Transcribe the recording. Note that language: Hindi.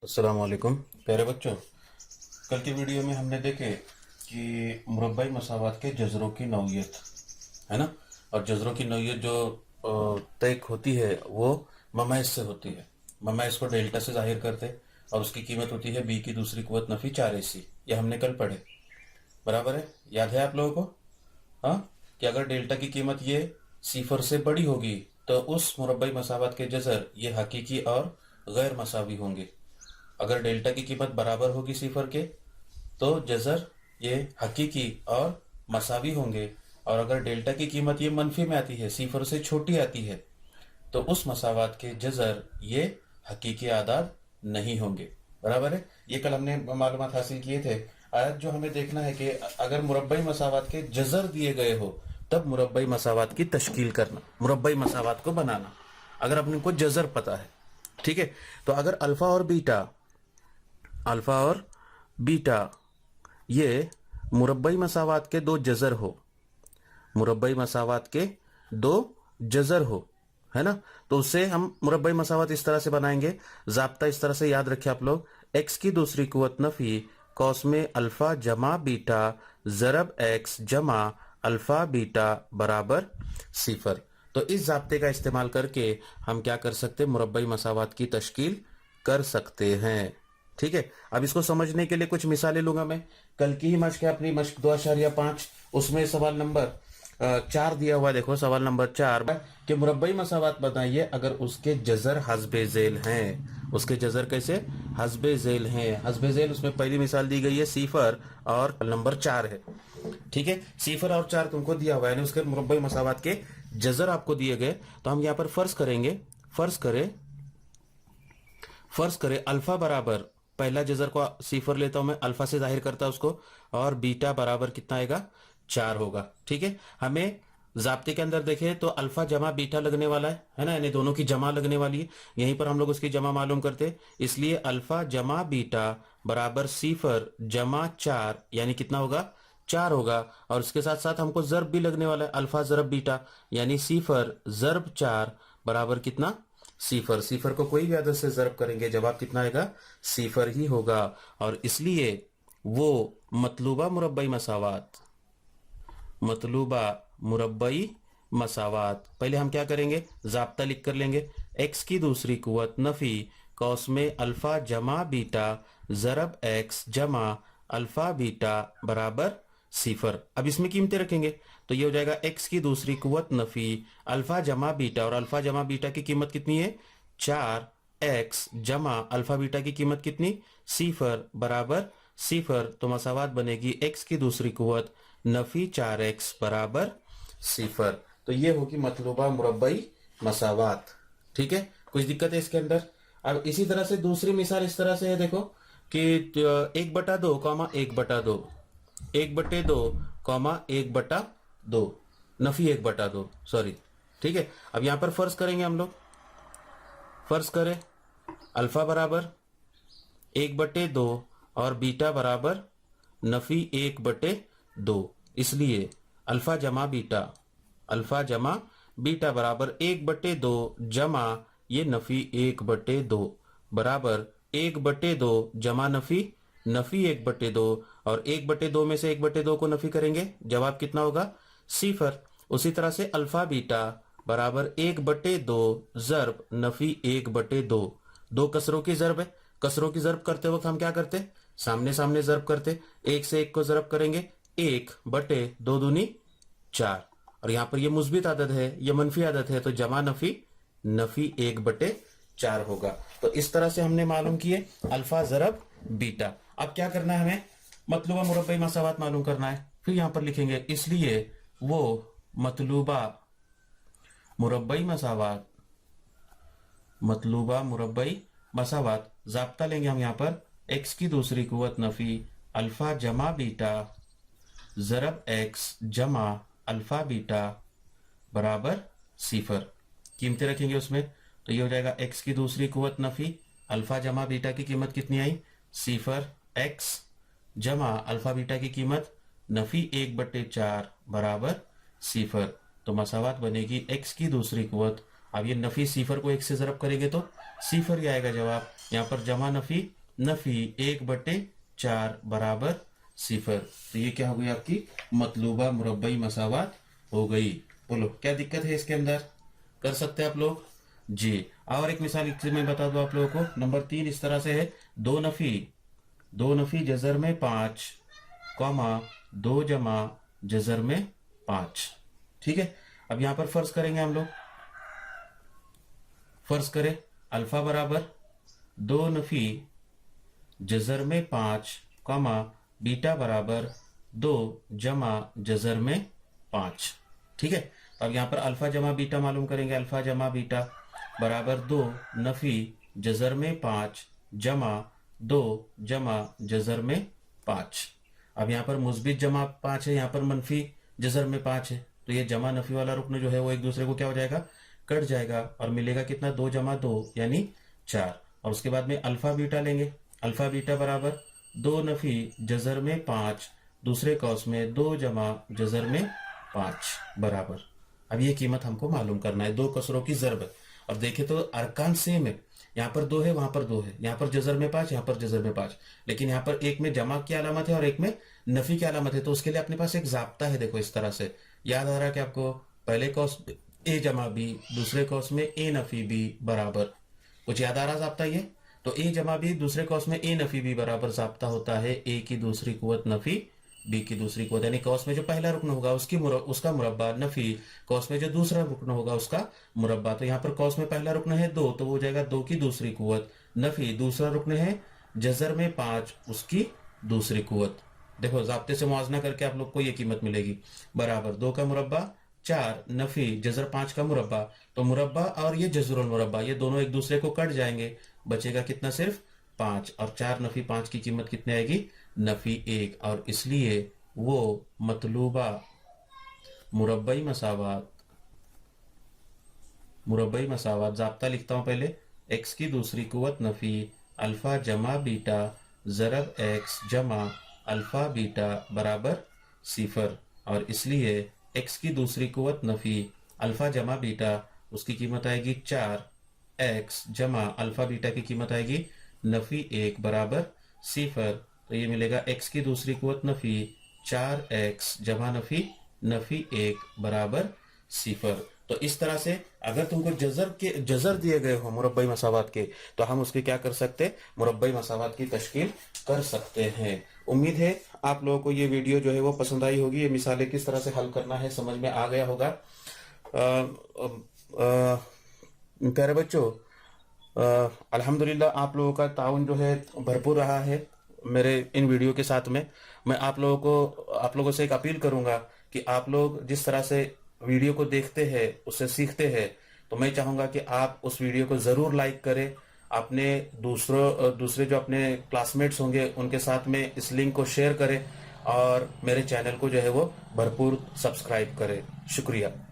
अस्सलाम वालेकुम प्यारे बच्चों। कल की वीडियो में हमने देखे कि मुरब्बाई मसावात के जज़रों की नौइयत है ना। और जज़रों की नौइयत जो तय होती है वो ममाइज से होती है। ममाइज को डेल्टा से जाहिर करते और उसकी कीमत होती है बी की दूसरी कुव्वत नफी 4ac। ये हमने कल पढ़े, बराबर है, याद है आप लोगों को? हाँ, कि अगर डेल्टा की कीमत ये सिफर से बड़ी होगी तो उस मुरब्बाई मसावत के जज़र ये हकीकी और गैर मसावी होंगे। अगर डेल्टा की कीमत बराबर होगी सिफर के तो जज़र ये हकीकी और मसावी होंगे। और अगर डेल्टा की कीमत ये मनफी में आती है, सिफर से छोटी आती है, तो उस मसावत के जज़र ये हकीकी आदाद नहीं होंगे। बराबर है, ये कल हमने मालूमात हासिल किए थे। आज जो हमें देखना है कि अगर मुरब्बाई मसावत के जज़र दिए गए हो तब मुरब्बाई मसावत की तश्कील करना, मुरब्बाई मसावत को बनाना, अगर अपने को जज़र पता है। ठीक है, तो अगर अल्फा और बीटा ये मुरब्बाई मसावात के दो जज़र हो, मुरब्बाई मसावात के दो जज़र हो, है ना, तो उससे हम मुरब्बाई मसावात इस तरह से बनाएंगे। ज़ाब्ता इस तरह से याद रखें आप लोग, एक्स की दूसरी कुव्वत नफी कॉस में अल्फा जमा बीटा ज़रब एक्स जमा अल्फा बीटा बराबर सिफर। तो इस ज़ाब्ते का इस्तेमाल करके हम क्या कर सकते हैं, मुरब्बाई मसावात की तश्कील कर सकते हैं। ठीक है, अब इसको समझने के लिए कुछ मिसालें लूंगा मैं। कल की ही मश्क है अपनी मश्क 2.5, उसमें सवाल नंबर 4 दिया हुआ है। देखो सवाल नंबर 4 कि मुरब्बाई मसावात बताइए अगर उसके जज़र हस्बे ज़ेल हैं। उसके जज़र कैसे हस्बे ज़ेल हैं? हस्बे ज़ेल उसमें पहली मिसाल दी गई है सिफर और नंबर 4 है। ठीक है, सिफर और 4 तुमको दिया हुआ है, यानी उसके मुरब्बाई मसावात के जज़र आपको दिए गए। तो हम यहाँ पर फर्ज करेंगे, फर्ज करें अल्फा बराबर, पहला जजर को सिफर लेता हूं मैं, अल्फा से जाहिर करता उसको, और बीटा बराबर कितना आएगा 4 होगा। ठीक है, हमें जाब्ते के अंदर देखें तो अल्फा जमा बीटा लगने वाला है ना, यानी दोनों की जमा लगने वाली है। यहीं पर हम लोग उसकी जमा मालूम करते, इसलिए अल्फा जमा बीटा बराबर सिफर जमा 4, यानी कितना होगा 4 होगा। और उसके साथ साथ हमको जर्ब भी लगने वाला है, अल्फा जरब बीटा, यानी सिफर जर्ब 4 बराबर कितना सिफर। सिफर को कोई भी आदत से जर्ब करेंगे जवाब कितना आएगा, सिफर ही होगा। और इसलिए वो मतलूबा मुरब्बई मसावात, मतलूबा मुरब्बई मसावात, पहले हम क्या करेंगे, जाब्ता लिख कर लेंगे, एक्स की दूसरी कुव्वत नफी कौस में अल्फा जमा बीटा जरब एक्स जमा अल्फा बीटा बराबर सिफर। अब इसमें कीमतें रखेंगे तो ये हो जाएगा एक्स की दूसरी कुव्वत नफी अल्फा जमा बीटा, और अल्फा जमा बीटा की कीमत कितनी है 4x जमा अल्फा बीटा की कीमत कितनी सिफर बराबर सिफर। तो मसावात बनेगी एक्स की दूसरी कुव्वत नफी 4x बराबर सिफर। तो ये होगी मतलूबा मुरब्बई मसावात। ठीक है, कुछ दिक्कत है इसके अंदर? अब इसी तरह से दूसरी मिसाल इस तरह से है, देखो कि 1/2 कॉमा 1/2, 1/2 कॉमा 1/2, नफी 1/2, सॉरी। ठीक है, अब यहां पर फर्ज करेंगे हम लोग, फर्ज करें अल्फा बराबर 1/2 और बीटा बराबर नफी 1/2, इसलिए अल्फा जमा बीटा, अल्फा जमा बीटा बराबर 1/2 जमा ये नफी 1/2 बराबर 1/2 जमा नफी नफी 1/2, और 1/2 में से 1/2 को नफी करेंगे जवाब कितना होगा सिफर। उसी तरह से अल्फा बीटा बराबर 1/2 जर्ब नफी 1/2, दो कसरों की जर्ब है। कसरों की जर्ब करते वक्त हम क्या करते, सामने सामने जर्ब करते, एक से एक को जर्ब करेंगे, 1/2 दूनी 4, और यहां पर ये मुस्बित आदत है, ये मनफी आदत है, तो जमा नफी नफी 1/4 होगा। तो इस तरह से हमने मालूम किए अल्फा जरब बीटा। अब क्या करना है हमें, मतलूबा मुरब्बई मसावात मालूम करना है। फिर यहां पर लिखेंगे इसलिए वो मतलूबा मुरब्बई मसावात, मतलूबा मुरब्बई मसावात, जाब्ता लेंगे हम यहां पर एक्स की दूसरी कुव्वत नफी अल्फा जमा बीटा जरब एक्स जमा अल्फा बीटा बराबर सिफर। कीमतें रखेंगे उसमें, तो ये हो जाएगा एक्स की दूसरी कुव्वत नफी अल्फा जमा बीटा की कीमत कितनी आई सिफर एक्स जमा अल्फा बीटा की कीमत नफी 1/4 बराबर सिफर। तो मसावात बनेगी एक्स की दूसरी कुव्वत, अब ये नफी सिफर को एक से जरब करेंगे तो सिफर ही आएगा जवाब। यहाँ पर जमा नफी नफी 1/4 बराबर 0। तो ये क्या हो गई आपकी मतलूबा मुरब्बई मसावात हो गई। बोलो क्या दिक्कत है इसके अंदर, कर सकते हैं आप लोग जी। और एक मिसाल इससे मैं बता दूं आप लोगों को, नंबर 3 इस तरह से है, दो नफी जजर में 5 कॉमा 2 जमा जजर में 5। ठीक है, अब यहां पर फर्ज करेंगे हम लोग, फर्ज करें अल्फा बराबर 2 नफी जजर में 5 कॉमा बीटा बराबर 2 जमा जजर में 5। ठीक है, अब यहां पर अल्फा जमा बीटा मालूम करेंगे, अल्फा जमा बीटा बराबर 2 नफी जजर में 5 जमा 2 जमा जजर में 5। अब यहाँ पर मुस्बित जमा 5 है, यहाँ पर मनफी जजर में 5 है, तो ये जमा नफी वाला रुकन जो है वो एक दूसरे को क्या हो जाएगा, कट जाएगा और मिलेगा कितना 2 जमा 2 यानी 4। और उसके बाद में अल्फा बीटा लेंगे, अल्फा बीटा बराबर 2 नफी जजर में 5 दूसरे कौस में 2 जमा जजर में 5 बराबर। अब ये कीमत हमको मालूम करना है, दो कसरों की ज़र्ब है। और देखे तो अरकान सेम है, यहाँ पर 2 है वहां पर 2 है, यहाँ पर जजर में 5 यहाँ पर जजर में 5, लेकिन यहाँ पर एक में जमा की अलामत है और एक में नफी की अलामत है। तो उसके लिए अपने पास एक जाब्ता है, देखो इस तरह से याद आ रहा है कि आपको पहले कौस ए जमा बी दूसरे कौस में ए नफी बी बराबर, कुछ याद आ रहा जाब्ता ये। तो ए जमा बी दूसरे कौस में ए नफी बी बराबर जाब्ता होता है ए की दूसरी कुवत नफी बी की दूसरी कुवत, यानी कौस में जो पहला रुकन होगा उसका मुरब्बा नफी कौस में जो दूसरा रुकन होगा उसका मुरब्बा। तो यहाँ पर कौस में पहला रुकन है 2 तो वो हो जाएगा 2 की दूसरी कुवत, नफी दूसरा रुकन है जजर में 5 उसकी दूसरी कुवत। देखो जाब्ते से मुआवजना करके आप लोग को ये कीमत मिलेगी, बराबर 2 का मुरब्बा 4 नफी जजर 5 का मुरब्बा। तो मुरब्बा और ये जजरुल मुरब्बा ये दोनों एक दूसरे को कट जाएंगे, बचेगा कितना सिर्फ 5, और 4 नफी 5 की कीमत कितनी आएगी नफी 1, और इसलिए वो मतलूबा मुरब्बई मसावात जाब्ता लिखता हूं पहले, x की दूसरी कुवत नफी अल्फा जमा बीटा ज़रब x जमा अल्फा बीटा बराबर 0, और इसलिए x की दूसरी कुवत नफी अल्फा जमा बीटा उसकी कीमत आएगी 4x जमा अल्फा बीटा की कीमत आएगी नफी 1 बराबर 0। तो ये मिलेगा x की दूसरी कुवत नफी 4x जमा नफी 1 बराबर 0। तो इस तरह से अगर तुमको जजर दिए गए हो मुरब्बई मसावात के, तो हम उसके क्या कर सकते, मुरब्बई मसावात की तश्कील कर सकते हैं। उम्मीद है आप लोगों को ये वीडियो जो है वो पसंद आई होगी, ये मिसालें किस तरह से हल करना है समझ में आ गया होगा। प्यारे बच्चों, अल्हम्दुलिल्लाह आप लोगों का ताउन जो है भरपूर रहा है मेरे इन वीडियो के साथ में। मैं आप लोगों से एक अपील करूंगा कि आप लोग जिस तरह से वीडियो को देखते हैं उससे सीखते हैं, तो मैं चाहूंगा कि आप उस वीडियो को जरूर लाइक करें, अपने दूसरे जो अपने क्लासमेट्स होंगे उनके साथ में इस लिंक को शेयर करें और मेरे चैनल को जो है वो भरपूर सब्सक्राइब करें। शुक्रिया।